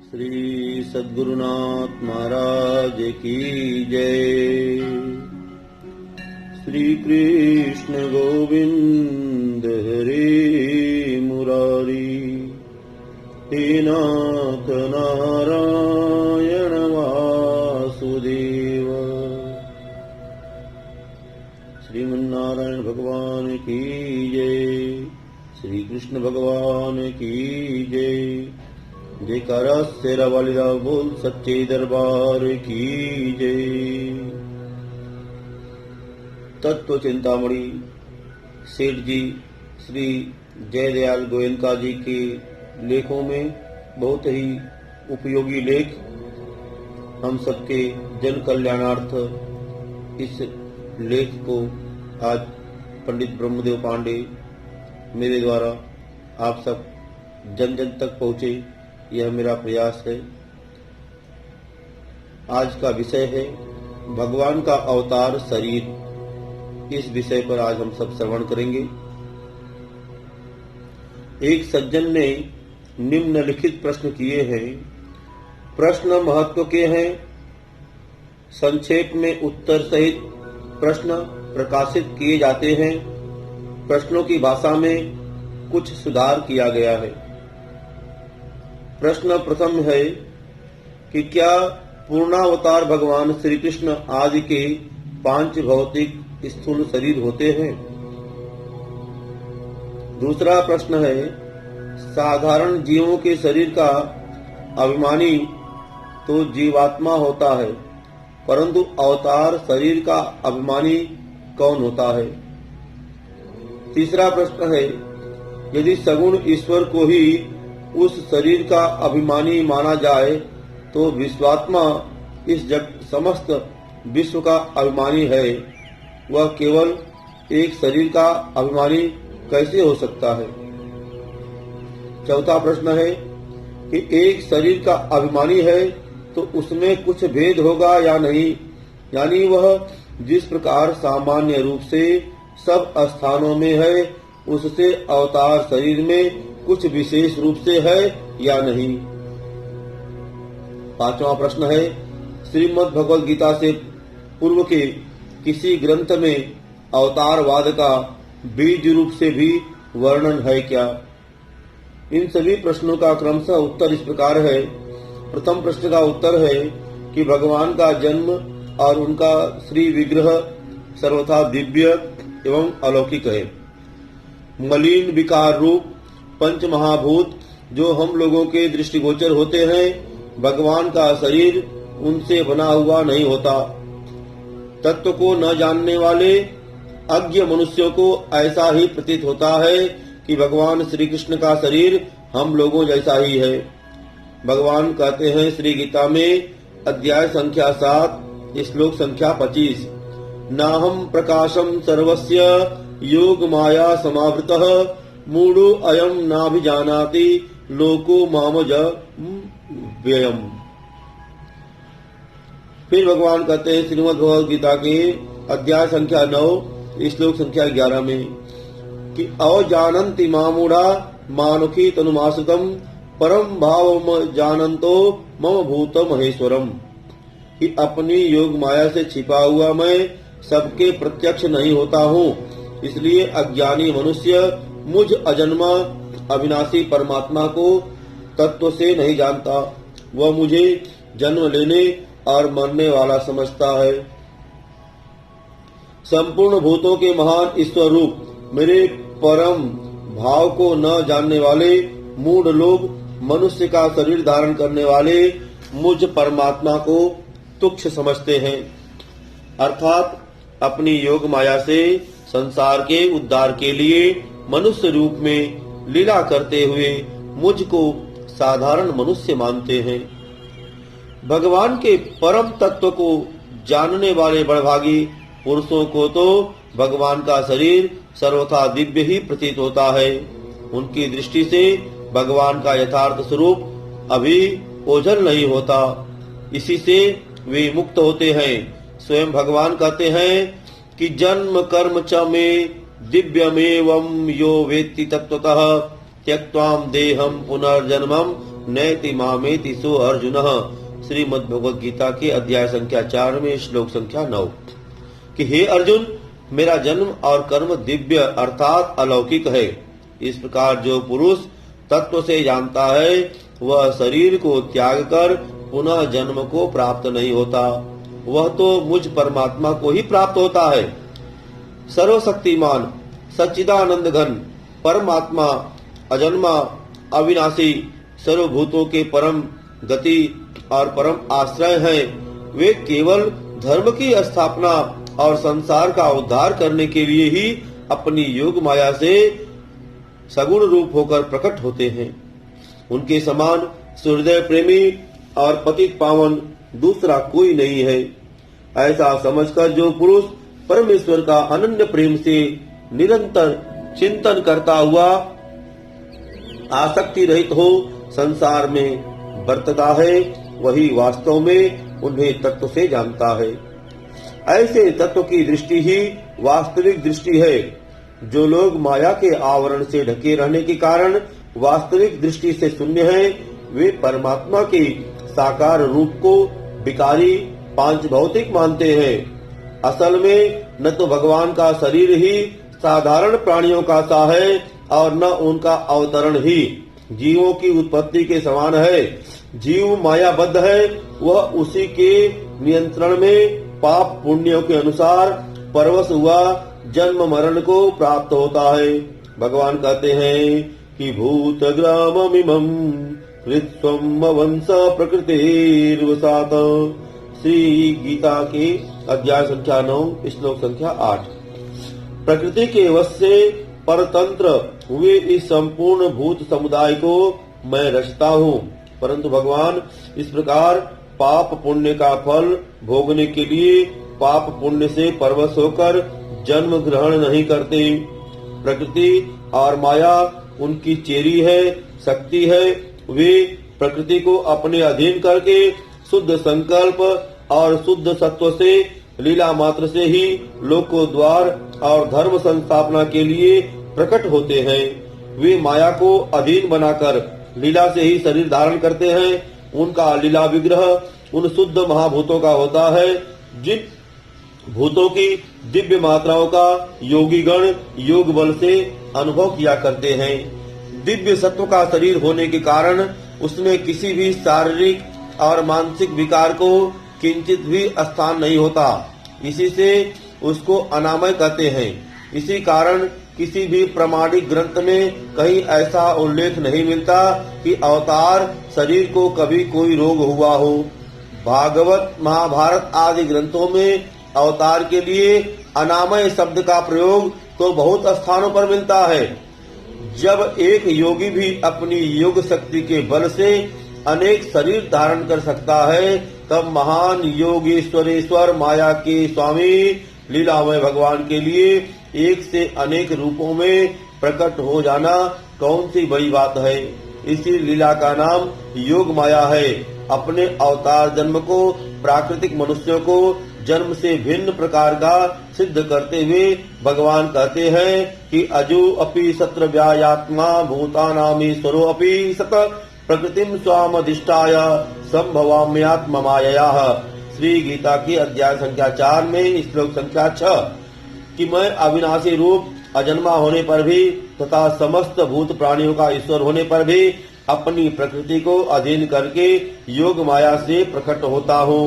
श्री सद्गुरुनाथ महाराज की जय। श्री कृष्ण गोविंद हरे मुरारी, हे नाथ नारायण वासुदेव। श्रीमन्नारायण भगवान की जय। श्री कृष्ण भगवान की जय। जयकारा शेरा वालिदा बोल सच्चे दरबार की जय। तत्व चिंतामणि सेठ जी श्री जयदयाल गोयनका जी के लेखों में बहुत ही उपयोगी लेख हम सबके जन कल्याणार्थ इस लेख को आज पंडित ब्रह्मदेव पांडे मेरे द्वारा आप सब जन जन तक पहुंचे, यह मेरा प्रयास है। आज का विषय है भगवान का अवतार शरीर। इस विषय पर आज हम सब श्रवण करेंगे। एक सज्जन ने निम्नलिखित प्रश्न किए हैं। प्रश्न महत्व के हैं। संक्षेप में उत्तर सहित प्रश्न प्रकाशित किए जाते हैं। प्रश्नों की भाषा में कुछ सुधार किया गया है। प्रश्न प्रथम है कि क्या पूर्णावतार भगवान श्री कृष्ण आदि के 5 भौतिक स्थूल शरीर होते हैं? दूसरा प्रश्न है, साधारण जीवों के शरीर का अभिमानी तो जीवात्मा होता है, परंतु अवतार शरीर का अभिमानी कौन होता है? तीसरा प्रश्न है, यदि सगुण ईश्वर को ही उस शरीर का अभिमानी माना जाए तो विश्वात्मा इस समस्त विश्व का अभिमानी है, वह केवल एक शरीर का अभिमानी कैसे हो सकता है? चौथा प्रश्न है कि एक शरीर का अभिमानी है तो उसमें कुछ भेद होगा या नहीं, यानी वह जिस प्रकार सामान्य रूप से सब स्थानों में है उससे अवतार शरीर में कुछ विशेष रूप से है या नहीं। पांचवा प्रश्न है, श्रीमद् भगवद गीता से पूर्व के किसी ग्रंथ में अवतारवाद का बीज रूप से भी वर्णन है क्या? इन सभी प्रश्नों का क्रमशः उत्तर इस प्रकार है। प्रथम प्रश्न का उत्तर है कि भगवान का जन्म और उनका श्री विग्रह सर्वथा दिव्य एवं अलौकिक है। मलिन विकार रूप पंच महाभूत जो हम लोगों के दृष्टिगोचर होते हैं, भगवान का शरीर उनसे बना हुआ नहीं होता। तत्व को न जानने वाले अज्ञ मनुष्यों को ऐसा ही प्रतीत होता है कि भगवान श्री कृष्ण का शरीर हम लोगों जैसा ही है। भगवान कहते हैं श्री गीता में अध्याय संख्या 7 श्लोक संख्या 25, नाहम प्रकाशम सर्वस्य योग माया समावृतः मूढ़ो अयम नाभिजानाति लोको मामज व्ययम। फिर भगवान कहते हैं श्रीमद् भगवद गीता के अध्याय संख्या 9 श्लोक संख्या 11 में कि अवजानन्ति मामूढ़ा मानुखी तनुमाश्रितम परम भाव जानन्तो मम भूत महेश्वरम, कि अपनी योग माया से छिपा हुआ मैं सबके प्रत्यक्ष नहीं होता हूँ, इसलिए अज्ञानी मनुष्य मुझ अजन्मा अविनाशी परमात्मा को तत्व से नहीं जानता। वह मुझे जन्म लेने और मरने वाला समझता है। संपूर्ण भूतों के महान ईश्वर रूप मेरे परम भाव को न जानने वाले मूढ़ लोग मनुष्य का शरीर धारण करने वाले मुझ परमात्मा को तुच्छ समझते हैं, अर्थात अपनी योग माया से संसार के उद्धार के लिए मनुष्य रूप में लीला करते हुए मुझको साधारण मनुष्य मानते हैं। भगवान के परम तत्व को जानने वाले बड़भागी पुरुषों को तो भगवान का शरीर सर्वथा दिव्य ही प्रतीत होता है। उनकी दृष्टि से भगवान का यथार्थ स्वरूप अभी ओझल नहीं होता, इसी से वे मुक्त होते हैं। स्वयं भगवान कहते हैं कि जन्म कर्म च में दिव्यमेवं यो वेत्ति तत्वतः त्यक्त्वाम देहम पुनर्जन्मम नैति मामेति सो अर्जुनः। श्रीमद् भगवद गीता के अध्याय संख्या 4 में श्लोक संख्या 9 कि हे अर्जुन, मेरा जन्म और कर्म दिव्य अर्थात अलौकिक है। इस प्रकार जो पुरुष तत्व से जानता है वह शरीर को त्याग कर पुनः जन्म को प्राप्त नहीं होता, वह तो मुझ परमात्मा को ही प्राप्त होता है। सर्वशक्तिमान सच्चिदानंद घन परमात्मा अजन्मा अविनाशी सर्वभूतों के परम गति और परम आश्रय हैं। वे केवल धर्म की स्थापना और संसार का उद्धार करने के लिए ही अपनी योग माया से सगुण रूप होकर प्रकट होते हैं। उनके समान सूर्योदय प्रेमी और पतित पावन दूसरा कोई नहीं है। ऐसा समझकर जो पुरुष परमेश्वर का अनन्य प्रेम से निरंतर चिंतन करता हुआ आसक्ति रहित हो संसार में बरतता है, वही वास्तव में उन्हें तत्व से जानता है। ऐसे तत्व की दृष्टि ही वास्तविक दृष्टि है। जो लोग माया के आवरण से ढके रहने के कारण वास्तविक दृष्टि से शून्य हैं, वे परमात्मा के साकार रूप को विकारी पांच भौतिक मानते हैं। असल में न तो भगवान का शरीर ही साधारण प्राणियों का सा है और न उनका अवतरण ही जीवों की उत्पत्ति के समान है। जीव मायाबद्ध है, वह उसी के नियंत्रण में पाप पुण्यों के अनुसार परवश हुआ जन्म मरण को प्राप्त होता है। भगवान कहते हैं कि भूत ग्राममिमं कृत्स्वम् वंश प्रकृतिर्वसात। श्री गीता के अध्याय संख्या 9 श्लोक संख्या 8। प्रकृति के वश से परतंत्र हुए इस संपूर्ण भूत समुदाय को मैं रचता हूँ, परंतु भगवान इस प्रकार पाप पुण्य का फल भोगने के लिए पाप पुण्य से परवश होकर जन्म ग्रहण नहीं करते। प्रकृति और माया उनकी चेरी है, शक्ति है। वे प्रकृति को अपने अधीन करके शुद्ध संकल्प और शुद्ध सत्व से लीला मात्र से ही लोकोद्वार और धर्म संस्थापना के लिए प्रकट होते हैं। वे माया को अधीन बनाकर लीला से ही शरीर धारण करते हैं। उनका लीला विग्रह उन शुद्ध महाभूतों का होता है, जिन भूतों की दिव्य मात्राओं का योगी गण योग बल से अनुभव किया करते हैं। दिव्य सत्व का शरीर होने के कारण उसमें किसी भी शारीरिक और मानसिक विकार को किंचित भी स्थान नहीं होता। इसी से उसको अनामय कहते हैं। इसी कारण किसी भी प्रामाणिक ग्रंथ में कहीं ऐसा उल्लेख नहीं मिलता कि अवतार शरीर को कभी कोई रोग हुआ हो। भागवत महाभारत आदि ग्रंथों में अवतार के लिए अनामय शब्द का प्रयोग तो बहुत स्थानों पर मिलता है। जब एक योगी भी अपनी योग शक्ति के बल से अनेक शरीर धारण कर सकता है, तब महान योगेश्वरेश्वर माया के स्वामी लीलामय भगवान के लिए एक से अनेक रूपों में प्रकट हो जाना कौन सी बड़ी बात है। इसी लीला का नाम योग माया है। अपने अवतार जन्म को प्राकृतिक मनुष्यों को जन्म से भिन्न प्रकार का सिद्ध करते हुए भगवान कहते हैं कि अजो अपि सत्र व्यायात्मा भूतानामीश्वरो अपि सत प्रकृतिम स्वामधिष्ठाय संभवाम्यात्म मायया। श्री गीता की अध्याय संख्या 4 में श्लोक संख्या 6 कि मैं अविनाशी रूप अजन्मा होने पर भी तथा समस्त भूत प्राणियों का ईश्वर होने पर भी अपनी प्रकृति को अधीन करके योग माया से प्रकट होता हूँ।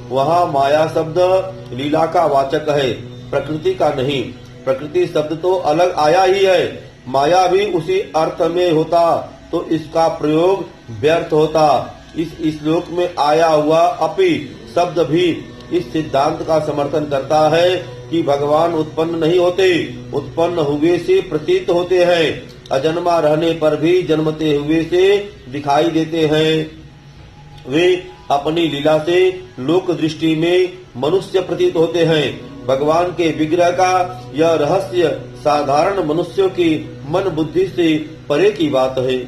वहाँ माया शब्द लीला का वाचक है, प्रकृति का नहीं। प्रकृति शब्द तो अलग आया ही है, माया भी उसी अर्थ में होता तो इसका प्रयोग व्यर्थ होता। इस श्लोक में आया हुआ अपि शब्द भी इस सिद्धांत का समर्थन करता है कि भगवान उत्पन्न नहीं होते, उत्पन्न हुए से प्रतीत होते हैं। अजन्मा रहने पर भी जन्मते हुए से दिखाई देते हैं। वे अपनी लीला से लोक दृष्टि में मनुष्य प्रतीत होते हैं। भगवान के विग्रह का यह रहस्य साधारण मनुष्यों की मन बुद्धि से परे की बात है।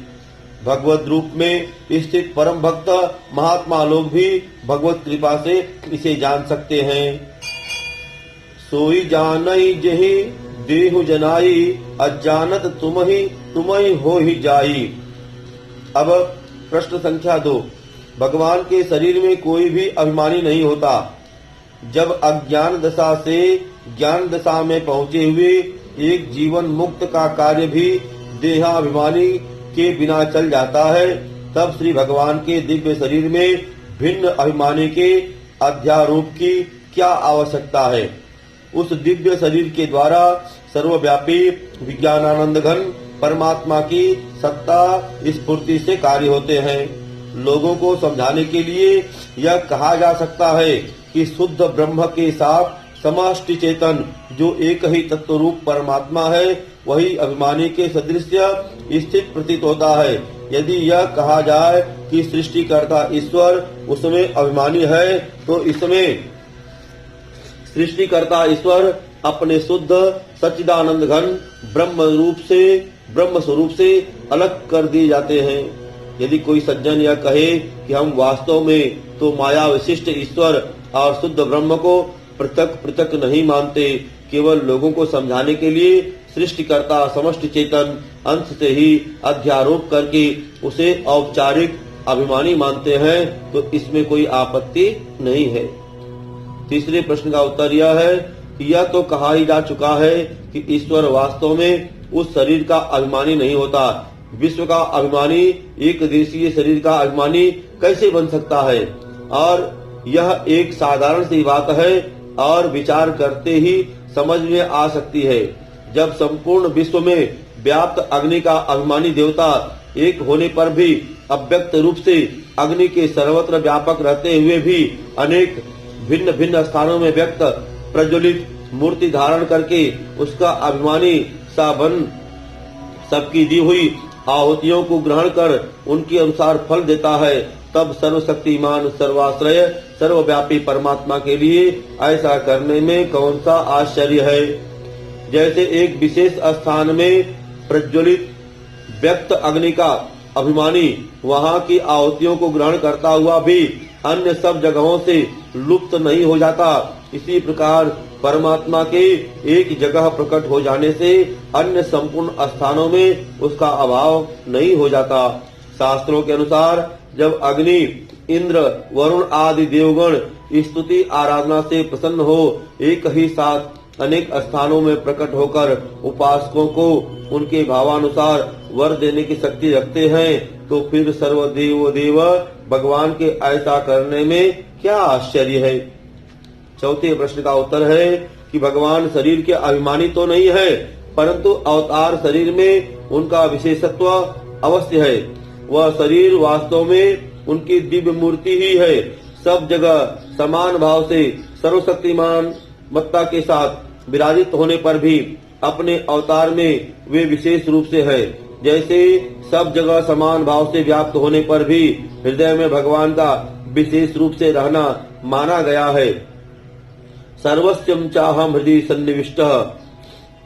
भगवत रूप में स्थित परम भक्त महात्मा लोग भी भगवत कृपा से इसे जान सकते हैं। सोई जानई जही देहु जनाई, अजानत तुम ही हो ही जाई। अब प्रश्न संख्या 2। भगवान के शरीर में कोई भी अभिमानी नहीं होता। जब अज्ञान दशा से ज्ञान दशा में पहुंचे हुए एक जीवन मुक्त का कार्य भी देहाभिमानी के बिना चल जाता है, तब श्री भगवान के दिव्य शरीर में भिन्न अभिमानी के अध्यारोप की क्या आवश्यकता है। उस दिव्य शरीर के द्वारा सर्वव्यापी विज्ञानानंद घन परमात्मा की सत्ता स्फूर्ति से कार्य होते हैं। लोगों को समझाने के लिए यह कहा जा सकता है कि शुद्ध ब्रह्म के साथ समष्टि चेतन जो एक ही तत्व रूप परमात्मा है, वही अभिमानी के सदृश स्थित प्रतीत होता है। यदि यह कहा जाए कि सृष्टिकर्ता ईश्वर उसमें अभिमानी है, तो इसमें सृष्टिकर्ता ईश्वर अपने शुद्ध सच्चिदानंद घन ब्रह्म स्वरूप से अलग कर दिए जाते हैं। यदि कोई सज्जन यह कहे कि हम वास्तव में तो माया विशिष्ट ईश्वर और शुद्ध ब्रह्म को पृथक नहीं मानते, केवल लोगों को समझाने के लिए सृष्टिकर्ता समष्टि चेतन अंश से ही अध्यारोप करके उसे औपचारिक अभिमानी मानते हैं, तो इसमें कोई आपत्ति नहीं है। तीसरे प्रश्न का उत्तर यह है कि यह तो कहा ही जा चुका है कि ईश्वर वास्तव में उस शरीर का अभिमानी नहीं होता। विश्व का अभिमानी एक देशीय शरीर का अभिमानी कैसे बन सकता है? और यह एक साधारण सी बात है और विचार करते ही समझ में आ सकती है। जब संपूर्ण विश्व में व्याप्त अग्नि का अभिमानी देवता एक होने पर भी अव्यक्त रूप से अग्नि के सर्वत्र व्यापक रहते हुए भी अनेक भिन्न भिन्न स्थानों में व्यक्त प्रज्वलित मूर्ति धारण करके उसका अभिमानी सा बन सबकी दी हुई आहुतियों को ग्रहण कर उनके अनुसार फल देता है, तब सर्वशक्तिमान सर्वाश्रय सर्वव्यापी परमात्मा के लिए ऐसा करने में कौन सा आश्चर्य है। जैसे एक विशेष स्थान में प्रज्वलित व्यक्त अग्नि का अभिमानी वहाँ की आहुतियों को ग्रहण करता हुआ भी अन्य सब जगहों से लुप्त नहीं हो जाता, इसी प्रकार परमात्मा के एक जगह प्रकट हो जाने से अन्य संपूर्ण स्थानों में उसका अभाव नहीं हो जाता। शास्त्रों के अनुसार जब अग्नि, इंद्र, वरुण आदि देवगण स्तुति आराधना से प्रसन्न हो एक ही साथ अनेक स्थानों में प्रकट होकर उपासकों को उनके भावानुसार वर देने की शक्ति रखते हैं, तो फिर सर्वदेव देव भगवान के ऐसा करने में क्या आश्चर्य है। चौथे प्रश्न का उत्तर है कि भगवान शरीर के अभिमानी तो नहीं है, परंतु अवतार शरीर में उनका विशेषत्व अवश्य है। वह शरीर वास्तव में उनकी दिव्य मूर्ति ही है। सब जगह समान भाव से सर्वशक्तिमान मत्ता के साथ विराजित होने पर भी अपने अवतार में वे विशेष रूप से है। जैसे सब जगह समान भाव से व्याप्त होने पर भी हृदय में भगवान का विशेष रूप से रहना माना गया है। सर्वस्यं चाहम हृदि सन्निविष्टः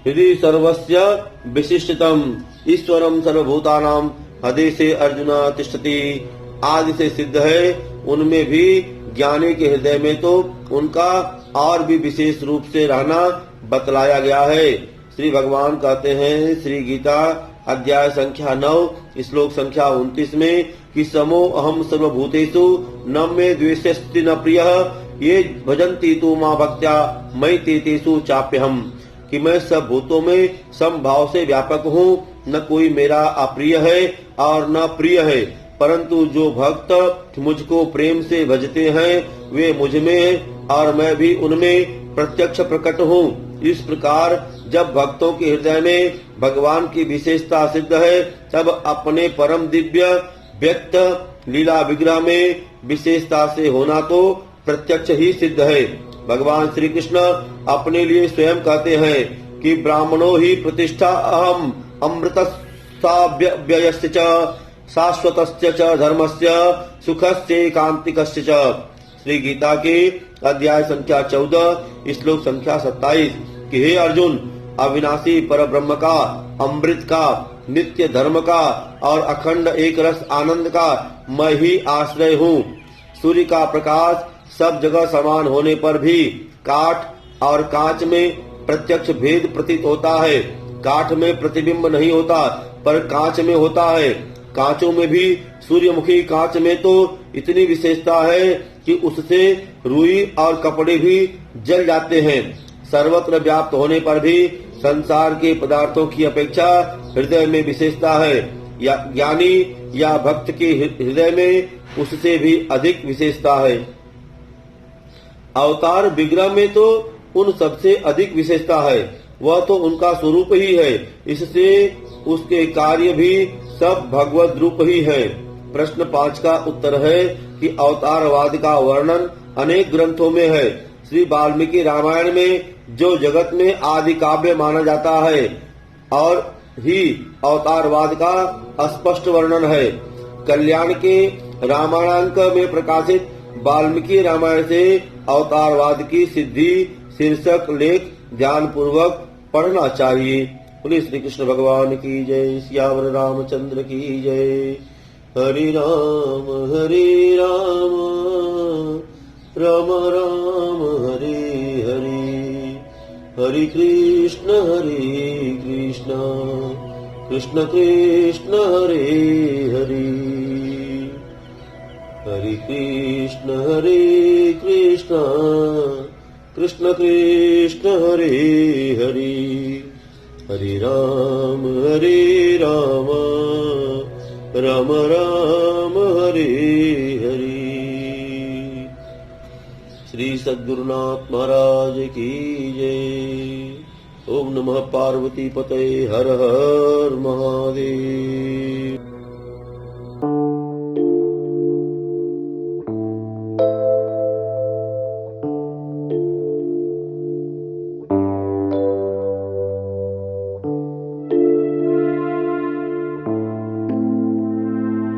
हृदि सर्वस्य विशिष्टतम ईश्वरम सर्वभूतानां हृदय से अर्जुना तिष्ठति आदि से सिद्ध है। उनमें भी ज्ञानी के हृदय में तो उनका और भी विशेष रूप से रहना बतलाया गया है। श्री भगवान कहते हैं श्री गीता अध्याय संख्या 9 श्लोक संख्या 29 में कि समो अहम सर्वभूतेषु न मे द्वेष्यस्ति न प्रियः ये भजन्ति तु मां भक्त्या मयि ते तेषु चाप्यहम्, कि मैं सब भूतों में समभाव से व्यापक हूँ, न कोई मेरा अप्रिय है और न प्रिय है, परंतु जो भक्त मुझको प्रेम से भजते हैं वे मुझ में और मैं भी उनमें प्रत्यक्ष प्रकट हूँ। इस प्रकार जब भक्तों के हृदय में भगवान की विशेषता सिद्ध है, तब अपने परम दिव्य व्यक्त लीला विग्रह में विशेषता से होना तो प्रत्यक्ष ही सिद्ध है। भगवान श्री कृष्ण अपने लिए स्वयं कहते हैं कि ब्राह्मणों ही प्रतिष्ठा अहम अमृतस्याव्ययस्य च शाश्वतस्य च धर्मस्य सुखस्य कांतिकस्य च। श्री गीता के अध्याय संख्या 14 श्लोक संख्या 27 कि हे अर्जुन, अविनाशी पर ब्रह्म का, अमृत का, नित्य धर्म का और अखंड एक रस आनंद का मैं ही आश्रय हूँ। सूर्य का प्रकाश सब जगह समान होने पर भी काठ और कांच में प्रत्यक्ष भेद प्रतीत होता है। काठ में प्रतिबिंब नहीं होता पर कांच में होता है। कांचों में भी सूर्यमुखी कांच में तो इतनी विशेषता है कि उससे रुई और कपड़े भी जल जाते हैं। सर्वत्र व्याप्त होने पर भी संसार के पदार्थों की अपेक्षा हृदय में विशेषता है। या ज्ञानी या भक्त के हृदय में उससे भी अधिक विशेषता है। अवतार विग्रह में तो उन सबसे अधिक विशेषता है। वह तो उनका स्वरूप ही है, इससे उसके कार्य भी सब भगवत रूप ही है। प्रश्न 5 का उत्तर है कि अवतारवाद का वर्णन अनेक ग्रंथों में है। श्री वाल्मीकि रामायण में जो जगत में आदि काव्य माना जाता है और ही अवतारवाद का स्पष्ट वर्णन है। कल्याण के रामायणांक में प्रकाशित वाल्मीकि रामायण से अवतारवाद की सिद्धि शीर्षक लेख ध्यान पूर्वक पढ़ना चाहिए। बोलिए श्री कृष्ण भगवान की जय। सियावर रामचंद्र की जय। हरे राम राम राम हरे हरे, हरे कृष्ण कृष्ण कृष्ण हरे हरे, हरे कृष्ण कृष्ण कृष्ण हरे हरे, हरे राम राम राम हरे हरे। श्री सद्गुरुनाथ महाराज की जय। ओम नमः पार्वती पतये हर हर महादेव।